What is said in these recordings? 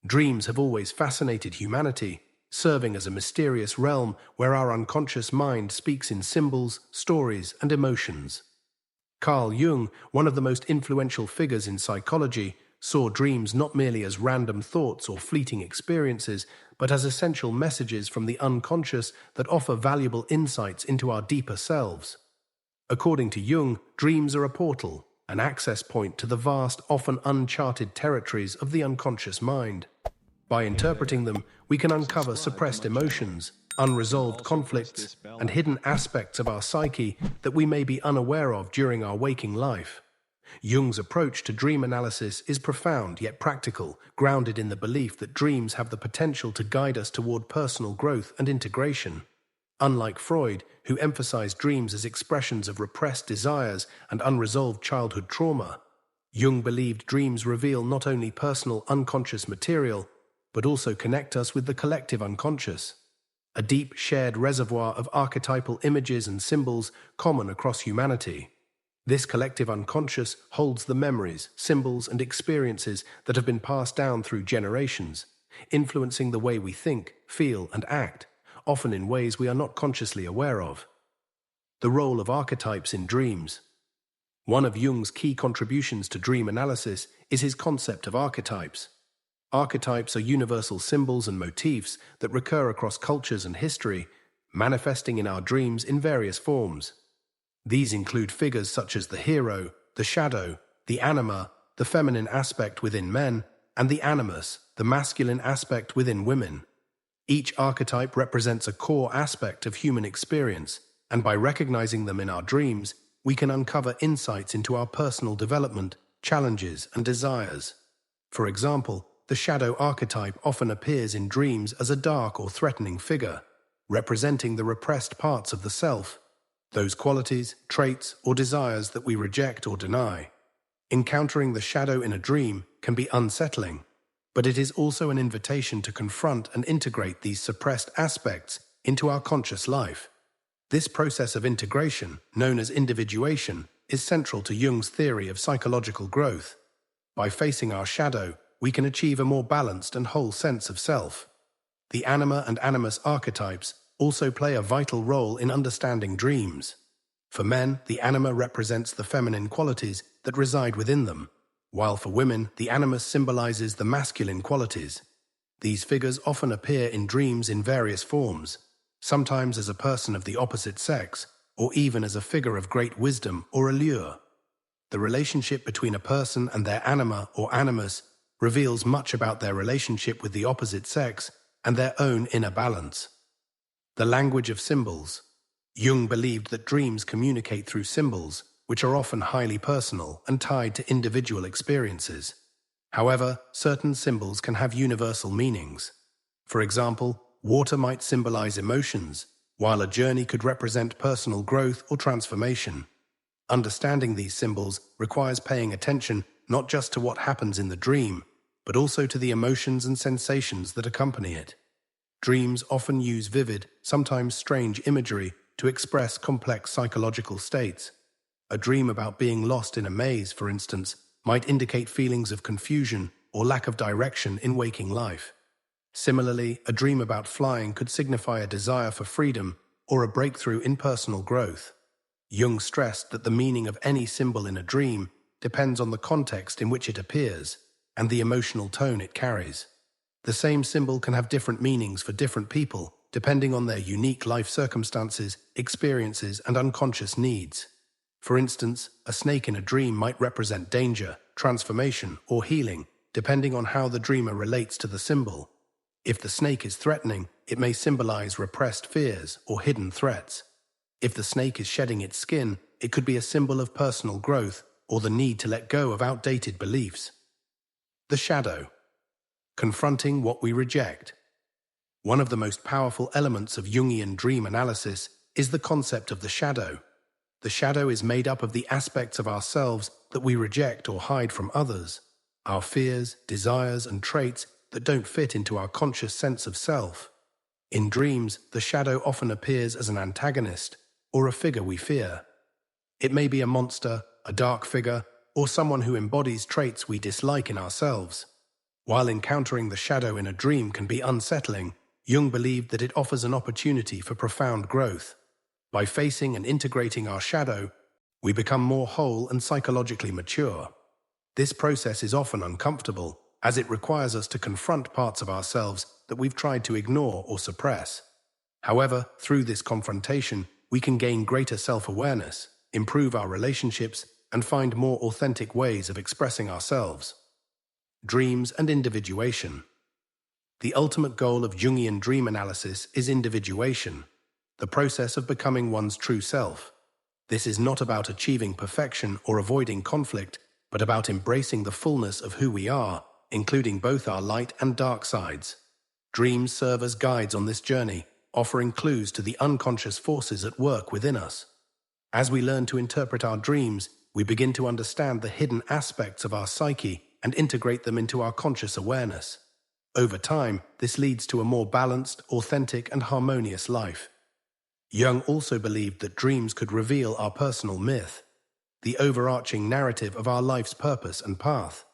Dreams have always fascinated humanity, serving as a mysterious realm where our unconscious mind speaks in symbols, stories, and emotions. Carl Jung, one of the most influential figures in psychology, saw dreams not merely as random thoughts or fleeting experiences, but as essential messages from the unconscious that offer valuable insights into our deeper selves. According to Jung, dreams are a portal, an access point to the vast, often uncharted territories of the unconscious mind. By interpreting them, we can uncover suppressed emotions, unresolved conflicts, and hidden aspects of our psyche that we may be unaware of during our waking life. Jung's approach to dream analysis is profound yet practical, grounded in the belief that dreams have the potential to guide us toward personal growth and integration. Unlike Freud, who emphasized dreams as expressions of repressed desires and unresolved childhood trauma, Jung believed dreams reveal not only personal unconscious material, but also connect us with the collective unconscious, a deep shared reservoir of archetypal images and symbols common across humanity. This collective unconscious holds the memories, symbols, and experiences that have been passed down through generations, influencing the way we think, feel, and act, often in ways we are not consciously aware of. The role of archetypes in dreams. One of Jung's key contributions to dream analysis is his concept of archetypes. Archetypes are universal symbols and motifs that recur across cultures and history, manifesting in our dreams in various forms. These include figures such as the hero, the shadow, the anima, the feminine aspect within men, and the animus, the masculine aspect within women. Each archetype represents a core aspect of human experience, and by recognizing them in our dreams, we can uncover insights into our personal development, challenges, and desires. For example, the shadow archetype often appears in dreams as a dark or threatening figure, representing the repressed parts of the self, those qualities, traits, or desires that we reject or deny. Encountering the shadow in a dream can be unsettling, but it is also an invitation to confront and integrate these suppressed aspects into our conscious life. This process of integration, known as individuation, is central to Jung's theory of psychological growth. By facing our shadow, we can achieve a more balanced and whole sense of self. The anima and animus archetypes also play a vital role in understanding dreams. For men, the anima represents the feminine qualities that reside within them, while for women, the animus symbolizes the masculine qualities. These figures often appear in dreams in various forms, sometimes as a person of the opposite sex, or even as a figure of great wisdom or allure. The relationship between a person and their anima or animus reveals much about their relationship with the opposite sex and their own inner balance. The language of symbols. Jung believed that dreams communicate through symbols, which are often highly personal and tied to individual experiences. However, certain symbols can have universal meanings. For example, water might symbolize emotions, while a journey could represent personal growth or transformation. Understanding these symbols requires paying attention not just to what happens in the dream, but also to the emotions and sensations that accompany it. Dreams often use vivid, sometimes strange imagery to express complex psychological states. A dream about being lost in a maze, for instance, might indicate feelings of confusion or lack of direction in waking life. Similarly, a dream about flying could signify a desire for freedom or a breakthrough in personal growth. Jung stressed that the meaning of any symbol in a dream depends on the context in which it appears and the emotional tone it carries. The same symbol can have different meanings for different people, depending on their unique life circumstances, experiences, and unconscious needs. For instance, a snake in a dream might represent danger, transformation, or healing, depending on how the dreamer relates to the symbol. If the snake is threatening, it may symbolize repressed fears or hidden threats. If the snake is shedding its skin, it could be a symbol of personal growth or the need to let go of outdated beliefs. The shadow. Confronting what we reject. One of the most powerful elements of Jungian dream analysis is the concept of the shadow. The shadow is made up of the aspects of ourselves that we reject or hide from others, our fears, desires, and traits that don't fit into our conscious sense of self. In dreams, the shadow often appears as an antagonist or a figure we fear. It may be a monster, a dark figure, or someone who embodies traits we dislike in ourselves. While encountering the shadow in a dream can be unsettling, Jung believed that it offers an opportunity for profound growth. By facing and integrating our shadow, we become more whole and psychologically mature. This process is often uncomfortable, as it requires us to confront parts of ourselves that we've tried to ignore or suppress. However, through this confrontation, we can gain greater self-awareness, improve our relationships, and find more authentic ways of expressing ourselves. Dreams and individuation. The ultimate goal of Jungian dream analysis is individuation, the process of becoming one's true self. This is not about achieving perfection or avoiding conflict, but about embracing the fullness of who we are, including both our light and dark sides. Dreams serve as guides on this journey, offering clues to the unconscious forces at work within us. As we learn to interpret our dreams, we begin to understand the hidden aspects of our psyche and integrate them into our conscious awareness. Over time, this leads to a more balanced, authentic, and harmonious life. Jung also believed that dreams could reveal our personal myth, the overarching narrative of our life's purpose and path.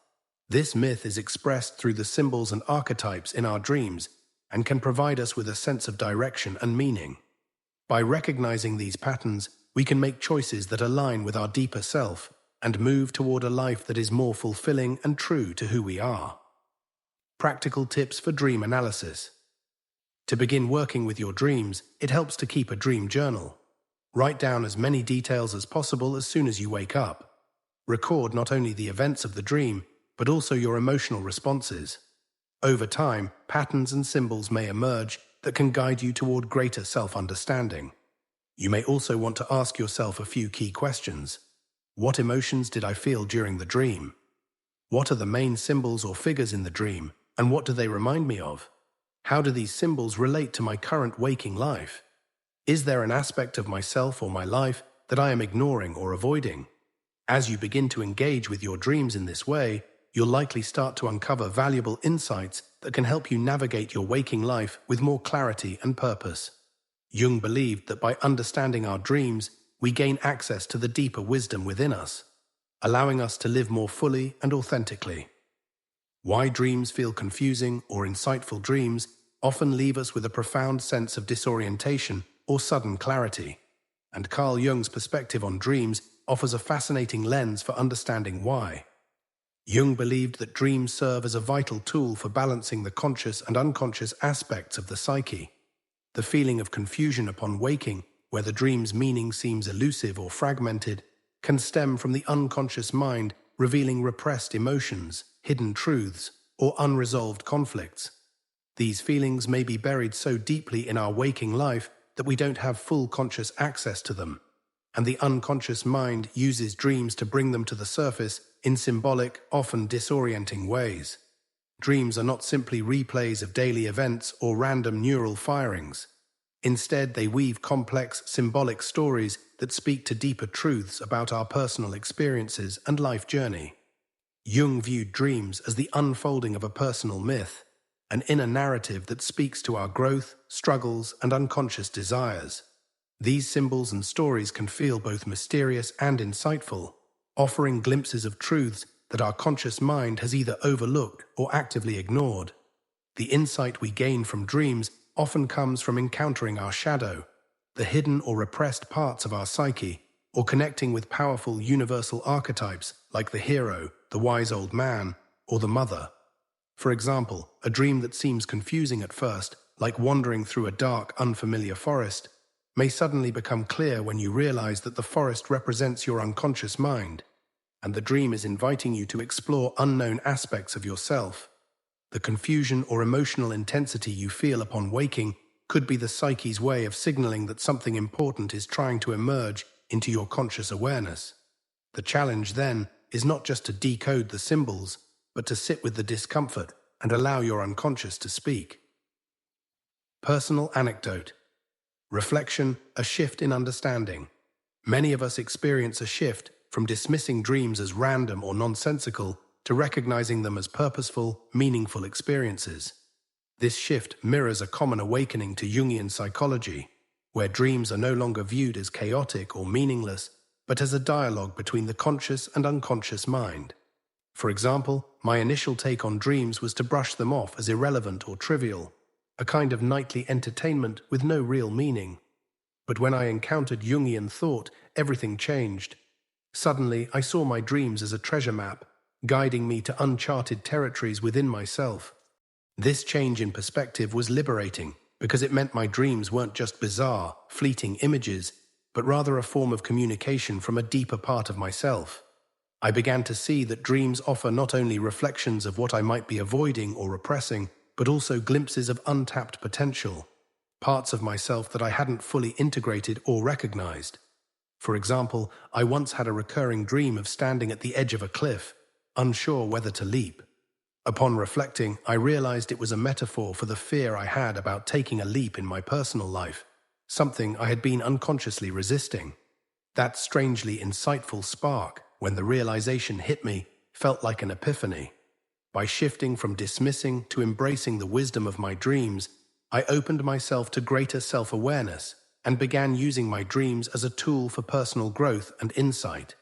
This myth is expressed through the symbols and archetypes in our dreams and can provide us with a sense of direction and meaning. By recognizing these patterns, we can make choices that align with our deeper self and move toward a life that is more fulfilling and true to who we are. Practical tips for dream analysis. To begin working with your dreams, it helps to keep a dream journal. Write down as many details as possible as soon as you wake up. Record not only the events of the dream, but also your emotional responses. Over time, patterns and symbols may emerge that can guide you toward greater self-understanding. You may also want to ask yourself a few key questions. What emotions did I feel during the dream? What are the main symbols or figures in the dream, and what do they remind me of? How do these symbols relate to my current waking life? Is there an aspect of myself or my life that I am ignoring or avoiding? As you begin to engage with your dreams in this way, you'll likely start to uncover valuable insights that can help you navigate your waking life with more clarity and purpose. Jung believed that by understanding our dreams, we gain access to the deeper wisdom within us, allowing us to live more fully and authentically. Why dreams feel confusing or insightful dreams often leave us with a profound sense of disorientation or sudden clarity, and Carl Jung's perspective on dreams offers a fascinating lens for understanding why. Jung believed that dreams serve as a vital tool for balancing the conscious and unconscious aspects of the psyche. The feeling of confusion upon waking, where the dream's meaning seems elusive or fragmented, can stem from the unconscious mind revealing repressed emotions, hidden truths, or unresolved conflicts. These feelings may be buried so deeply in our waking life that we don't have full conscious access to them, and the unconscious mind uses dreams to bring them to the surface in symbolic, often disorienting ways. Dreams are not simply replays of daily events or random neural firings. Instead, they weave complex, symbolic stories that speak to deeper truths about our personal experiences and life journey. Jung viewed dreams as the unfolding of a personal myth, an inner narrative that speaks to our growth, struggles, and unconscious desires. These symbols and stories can feel both mysterious and insightful, offering glimpses of truths that our conscious mind has either overlooked or actively ignored. The insight we gain from dreams often comes from encountering our shadow, the hidden or repressed parts of our psyche, or connecting with powerful universal archetypes like the hero, the wise old man, or the mother. For example, a dream that seems confusing at first, like wandering through a dark, unfamiliar forest, may suddenly become clear when you realize that the forest represents your unconscious mind, and the dream is inviting you to explore unknown aspects of yourself. The confusion or emotional intensity you feel upon waking could be the psyche's way of signaling that something important is trying to emerge into your conscious awareness. The challenge, then, is not just to decode the symbols, but to sit with the discomfort and allow your unconscious to speak. Personal anecdote. Reflection, a shift in understanding. Many of us experience a shift from dismissing dreams as random or nonsensical to recognizing them as purposeful, meaningful experiences. This shift mirrors a common awakening to Jungian psychology, where dreams are no longer viewed as chaotic or meaningless, but as a dialogue between the conscious and unconscious mind. For example, my initial take on dreams was to brush them off as irrelevant or trivial, a kind of nightly entertainment with no real meaning. But when I encountered Jungian thought, everything changed. Suddenly, I saw my dreams as a treasure map, guiding me to uncharted territories within myself. This change in perspective was liberating, because it meant my dreams weren't just bizarre, fleeting images, but rather a form of communication from a deeper part of myself. I began to see that dreams offer not only reflections of what I might be avoiding or repressing, but also glimpses of untapped potential, parts of myself that I hadn't fully integrated or recognized. For example, I once had a recurring dream of standing at the edge of a cliff, unsure whether to leap. Upon reflecting, I realized it was a metaphor for the fear I had about taking a leap in my personal life, something I had been unconsciously resisting. That strangely insightful spark, when the realization hit me, felt like an epiphany. By shifting from dismissing to embracing the wisdom of my dreams, I opened myself to greater self-awareness and began using my dreams as a tool for personal growth and insight.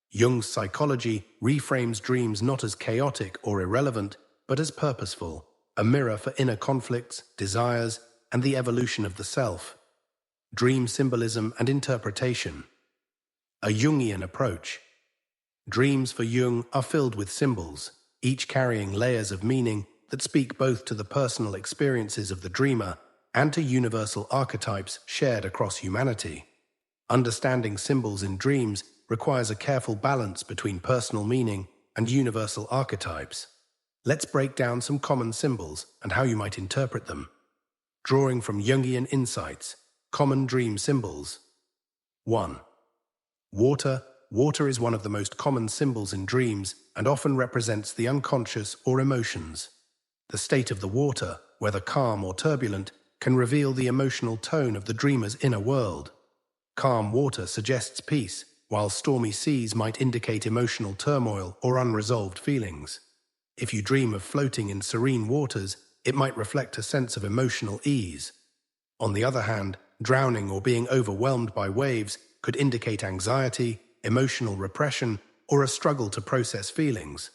Jung's psychology reframes dreams not as chaotic or irrelevant, but as purposeful, a mirror for inner conflicts, desires, and the evolution of the self. Dream symbolism and interpretation. A Jungian approach. Dreams for Jung are filled with symbols, each carrying layers of meaning that speak both to the personal experiences of the dreamer and to universal archetypes shared across humanity. Understanding symbols in dreams requires a careful balance between personal meaning and universal archetypes. Let's break down some common symbols and how you might interpret them. Drawing from Jungian insights, common dream symbols. 1. Water. Water is one of the most common symbols in dreams and often represents the unconscious or emotions. The state of the water, whether calm or turbulent, can reveal the emotional tone of the dreamer's inner world. Calm water suggests peace, while stormy seas might indicate emotional turmoil or unresolved feelings. If you dream of floating in serene waters, it might reflect a sense of emotional ease. On the other hand, drowning or being overwhelmed by waves could indicate anxiety, emotional repression, or a struggle to process feelings.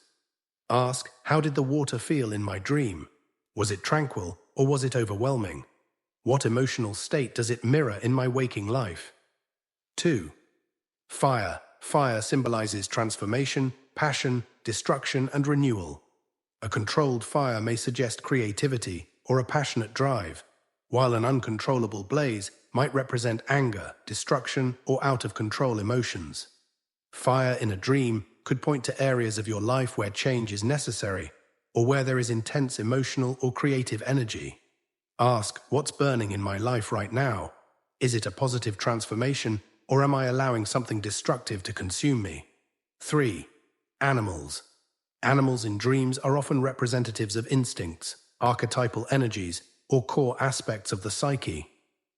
Ask, how did the water feel in my dream? Was it tranquil or was it overwhelming? What emotional state does it mirror in my waking life? 2. Fire. Fire symbolizes transformation, passion, destruction, and renewal. A controlled fire may suggest creativity or a passionate drive, while an uncontrollable blaze might represent anger, destruction, or out-of-control emotions. Fire in a dream could point to areas of your life where change is necessary, or where there is intense emotional or creative energy. Ask, what's burning in my life right now? Is it a positive transformation, or am I allowing something destructive to consume me? 3. Animals. Animals in dreams are often representatives of instincts, archetypal energies, or core aspects of the psyche.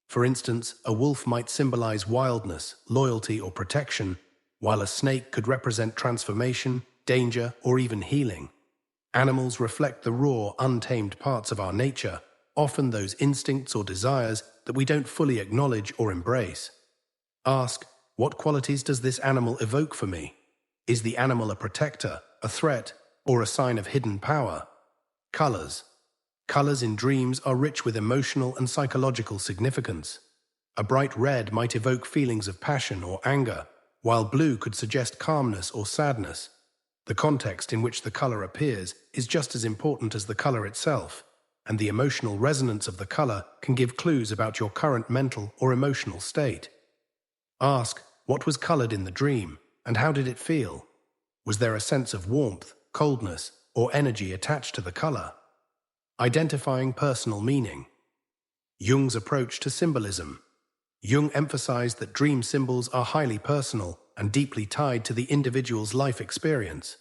For instance, a wolf might symbolize wildness, loyalty, or protection, while a snake could represent transformation, danger, or even healing. Animals reflect the raw, untamed parts of our nature, often those instincts or desires that we don't fully acknowledge or embrace. Ask, what qualities does this animal evoke for me? Is the animal a protector, a threat, or a sign of hidden power? Colors. Colors in dreams are rich with emotional and psychological significance. A bright red might evoke feelings of passion or anger, while blue could suggest calmness or sadness. The context in which the color appears is just as important as the color itself, and the emotional resonance of the color can give clues about your current mental or emotional state. Ask, what was colored in the dream, and how did it feel? Was there a sense of warmth, coldness, or energy attached to the color? Identifying personal meaning. Jung's approach to symbolism. Jung emphasized that dream symbols are highly personal and deeply tied to the individual's life experience.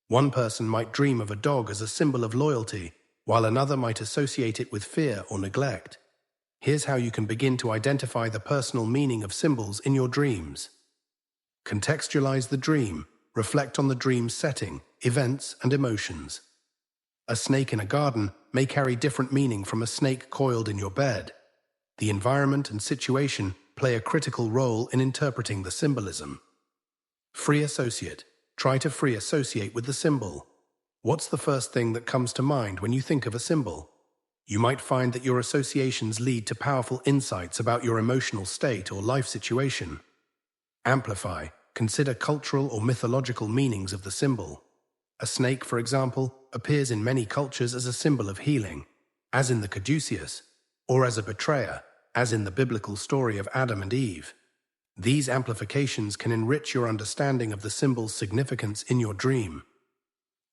One person might dream of a dog as a symbol of loyalty, while another might associate it with fear or neglect. Here's how you can begin to identify the personal meaning of symbols in your dreams. Contextualize the dream. Reflect on the dream's setting, events, and emotions. A snake in a garden may carry different meaning from a snake coiled in your bed. The environment and situation play a critical role in interpreting the symbolism. Free associate. try to free associate with the symbol. What's the first thing that comes to mind when you think of a symbol? You might find that your associations lead to powerful insights about your emotional state or life situation. Amplify. Consider cultural or mythological meanings of the symbol. A snake, for example, appears in many cultures as a symbol of healing, as in the Caduceus, or as a betrayer, as in the biblical story of Adam and Eve. These amplifications can enrich your understanding of the symbol's significance in your dream.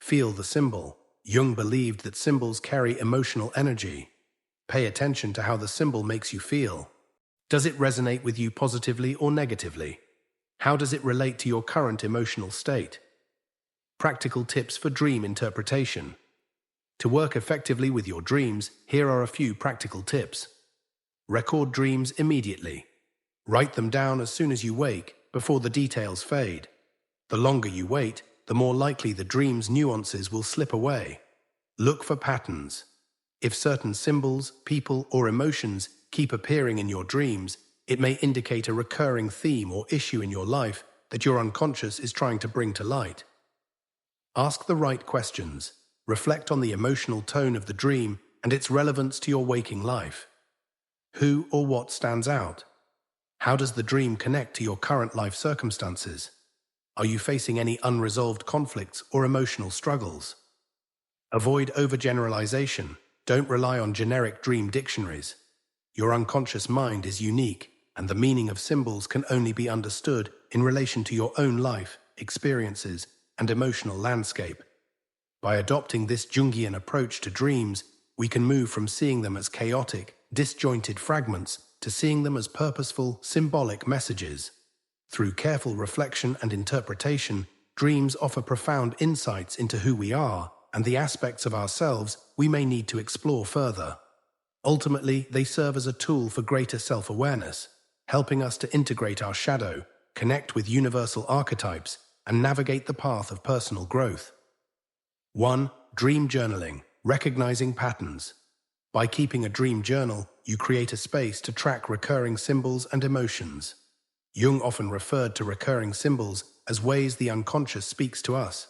Feel the symbol. Jung believed that symbols carry emotional energy. Pay attention to how the symbol makes you feel. Does it resonate with you positively or negatively? How does it relate to your current emotional state? Practical tips for dream interpretation. To work effectively with your dreams, here are a few practical tips. Record dreams immediately. Write them down as soon as you wake, before the details fade. The longer you wait, the more likely the dream's nuances will slip away. Look for patterns. If certain symbols, people, or emotions keep appearing in your dreams, it may indicate a recurring theme or issue in your life that your unconscious is trying to bring to light. Ask the right questions. Reflect on the emotional tone of the dream and its relevance to your waking life. Who or what stands out? How does the dream connect to your current life circumstances? Are you facing any unresolved conflicts or emotional struggles? Avoid overgeneralization. Don't rely on generic dream dictionaries. Your unconscious mind is unique, and the meaning of symbols can only be understood in relation to your own life, experiences, and emotional landscape. By adopting this Jungian approach to dreams, we can move from seeing them as chaotic, disjointed fragments to seeing them as purposeful, symbolic messages. Through careful reflection and interpretation, dreams offer profound insights into who we are and the aspects of ourselves we may need to explore further. Ultimately, they serve as a tool for greater self-awareness, helping us to integrate our shadow, connect with universal archetypes, and navigate the path of personal growth. 1. Dream journaling, recognizing patterns. By keeping a dream journal, you create a space to track recurring symbols and emotions. Jung often referred to recurring symbols as ways the unconscious speaks to us.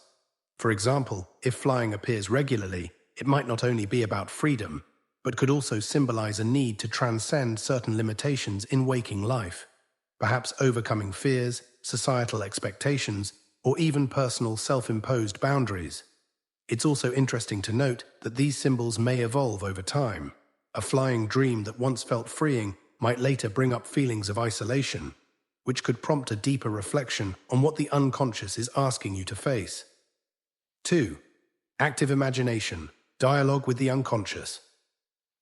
For example, if flying appears regularly, it might not only be about freedom, but could also symbolize a need to transcend certain limitations in waking life, perhaps overcoming fears, societal expectations, or even personal self-imposed boundaries. It's also interesting to note that these symbols may evolve over time. A flying dream that once felt freeing might later bring up feelings of isolation, which could prompt a deeper reflection on what the unconscious is asking you to face. 2. Active imagination, dialogue with the unconscious.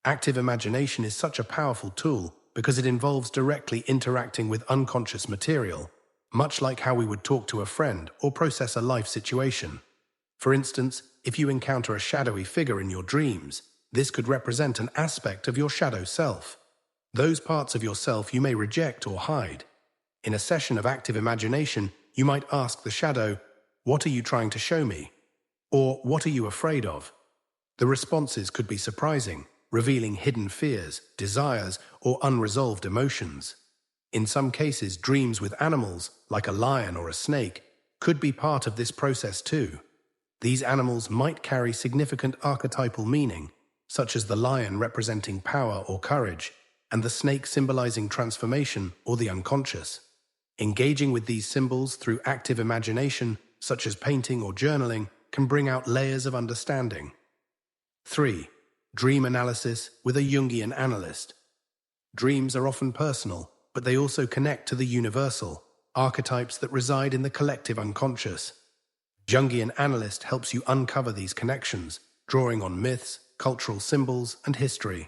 Active imagination is such a powerful tool because it involves directly interacting with unconscious material, much like how we would talk to a friend or process a life situation. For instance, if you encounter a shadowy figure in your dreams, this could represent an aspect of your shadow self. Those parts of yourself you may reject or hide. In a session of active imagination, you might ask the shadow, "What are you trying to show me?" Or, "What are you afraid of?" The responses could be surprising, revealing hidden fears, desires, or unresolved emotions. In some cases, dreams with animals, like a lion or a snake, could be part of this process too. These animals might carry significant archetypal meaning, such as the lion representing power or courage, and the snake symbolizing transformation or the unconscious. Engaging with these symbols through active imagination, such as painting or journaling, can bring out layers of understanding. 3. Dream analysis with a Jungian analyst. Dreams are often personal, but they also connect to the universal, archetypes that reside in the collective unconscious. Jungian analyst helps you uncover these connections, drawing on myths, cultural symbols, and history.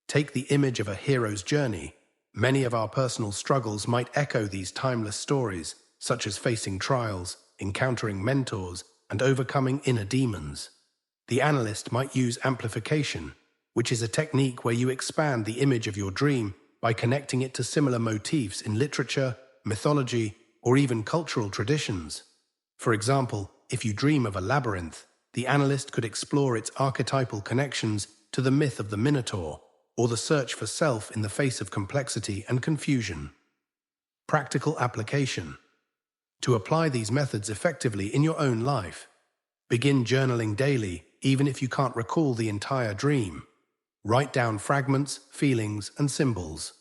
Take the image of a hero's journey. Many of our personal struggles might echo these timeless stories, such as facing trials, encountering mentors, and overcoming inner demons. The analyst might use amplification, which is a technique where you expand the image of your dream by connecting it to similar motifs in literature, mythology, or even cultural traditions. For example, if you dream of a labyrinth, the analyst could explore its archetypal connections to the myth of the Minotaur, or the search for self in the face of complexity and confusion. Practical application. To apply these methods effectively in your own life, begin journaling daily, even if you can't recall the entire dream. Write down fragments, feelings, and symbols.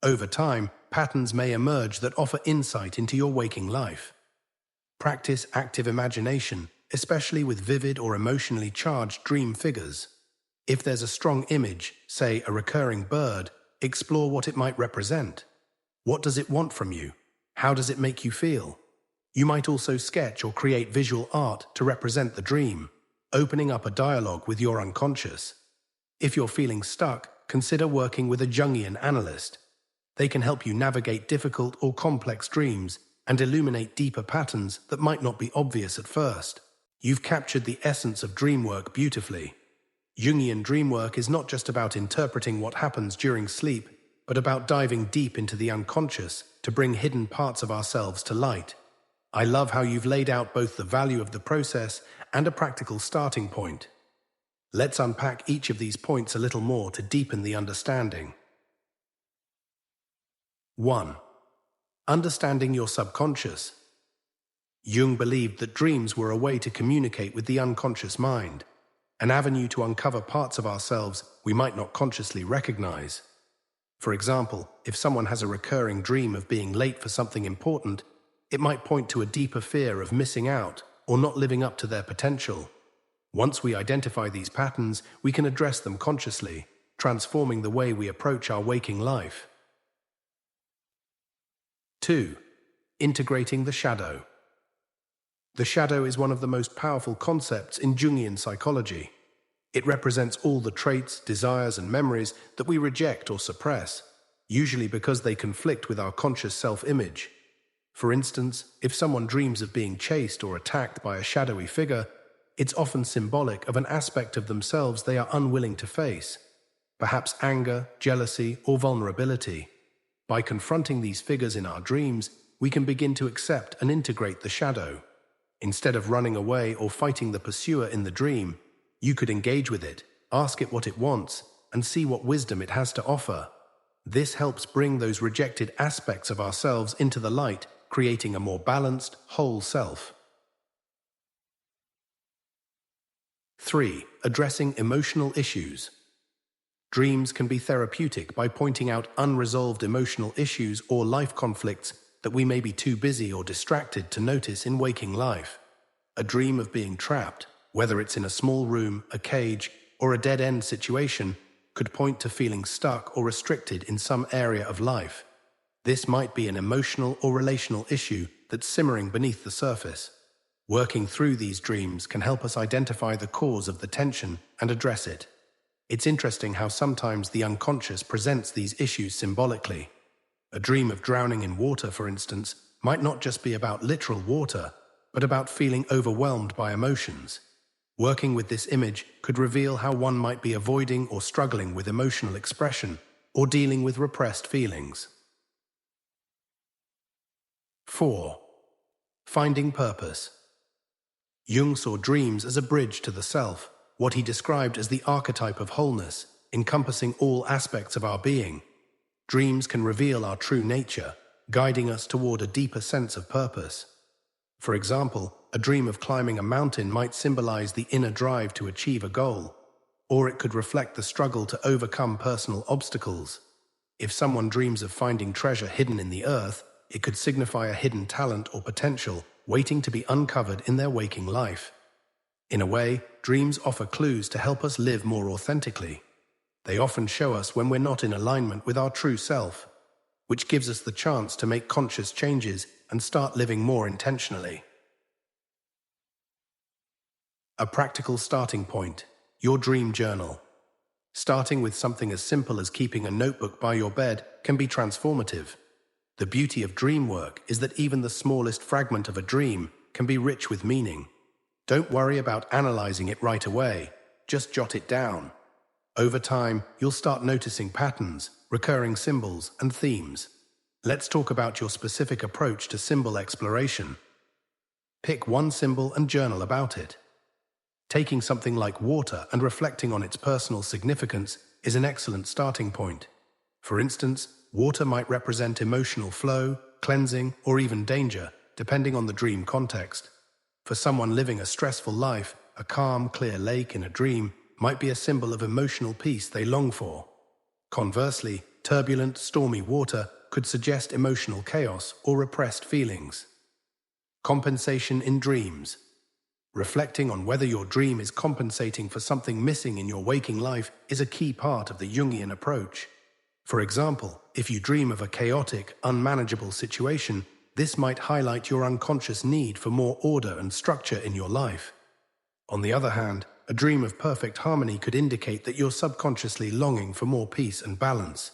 Over time, patterns may emerge that offer insight into your waking life. Practice active imagination, especially with vivid or emotionally charged dream figures. If there's a strong image, say a recurring bird, explore what it might represent. What does it want from you? How does it make you feel? You might also sketch or create visual art to represent the dream, opening up a dialogue with your unconscious. If you're feeling stuck, consider working with a Jungian analyst. They can help you navigate difficult or complex dreams and illuminate deeper patterns that might not be obvious at first. You've captured the essence of dream work beautifully. Jungian dream work is not just about interpreting what happens during sleep, but about diving deep into the unconscious to bring hidden parts of ourselves to light. I love how you've laid out both the value of the process and a practical starting point. Let's unpack each of these points a little more to deepen the understanding. 1. Understanding your subconscious. Jung believed that dreams were a way to communicate with the unconscious mind, an avenue to uncover parts of ourselves we might not consciously recognize. For example, if someone has a recurring dream of being late for something important, it might point to a deeper fear of missing out or not living up to their potential. Once we identify these patterns, we can address them consciously, transforming the way we approach our waking life. 2. Integrating the shadow. The shadow is one of the most powerful concepts in Jungian psychology. It represents all the traits, desires, and memories that we reject or suppress, usually because they conflict with our conscious self-image. For instance, if someone dreams of being chased or attacked by a shadowy figure, it's often symbolic of an aspect of themselves they are unwilling to face, perhaps anger, jealousy, or vulnerability. By confronting these figures in our dreams, we can begin to accept and integrate the shadow. Instead of running away or fighting the pursuer in the dream, you could engage with it, ask it what it wants, and see what wisdom it has to offer. This helps bring those rejected aspects of ourselves into the light, creating a more balanced, whole self. 3. Addressing emotional issues. Dreams can be therapeutic by pointing out unresolved emotional issues or life conflicts that we may be too busy or distracted to notice in waking life. A dream of being trapped, whether it's in a small room, a cage, or a dead-end situation, could point to feeling stuck or restricted in some area of life. This might be an emotional or relational issue that's simmering beneath the surface. Working through these dreams can help us identify the cause of the tension and address it. It's interesting how sometimes the unconscious presents these issues symbolically. A dream of drowning in water, for instance, might not just be about literal water, but about feeling overwhelmed by emotions. Working with this image could reveal how one might be avoiding or struggling with emotional expression or dealing with repressed feelings. 4. Finding purpose. Jung saw dreams as a bridge to the self, what he described as the archetype of wholeness, encompassing all aspects of our being. Dreams can reveal our true nature, guiding us toward a deeper sense of purpose. For example, a dream of climbing a mountain might symbolize the inner drive to achieve a goal, or it could reflect the struggle to overcome personal obstacles. If someone dreams of finding treasure hidden in the earth, it could signify a hidden talent or potential waiting to be uncovered in their waking life. In a way, dreams offer clues to help us live more authentically. They often show us when we're not in alignment with our true self, which gives us the chance to make conscious changes and start living more intentionally. A practical starting point: your dream journal. Starting with something as simple as keeping a notebook by your bed can be transformative. The beauty of dream work is that even the smallest fragment of a dream can be rich with meaning. Don't worry about analyzing it right away, just jot it down. Over time, you'll start noticing patterns, recurring symbols, and themes. Let's talk about your specific approach to symbol exploration. Pick one symbol and journal about it. Taking something like water and reflecting on its personal significance is an excellent starting point. For instance, water might represent emotional flow, cleansing, or even danger, depending on the dream context. For someone living a stressful life, a calm, clear lake in a dream might be a symbol of emotional peace they long for. Conversely, turbulent, stormy water could suggest emotional chaos or repressed feelings. Compensation in dreams. Reflecting on whether your dream is compensating for something missing in your waking life is a key part of the Jungian approach. For example, if you dream of a chaotic, unmanageable situation, this might highlight your unconscious need for more order and structure in your life. On the other hand, a dream of perfect harmony could indicate that you're subconsciously longing for more peace and balance.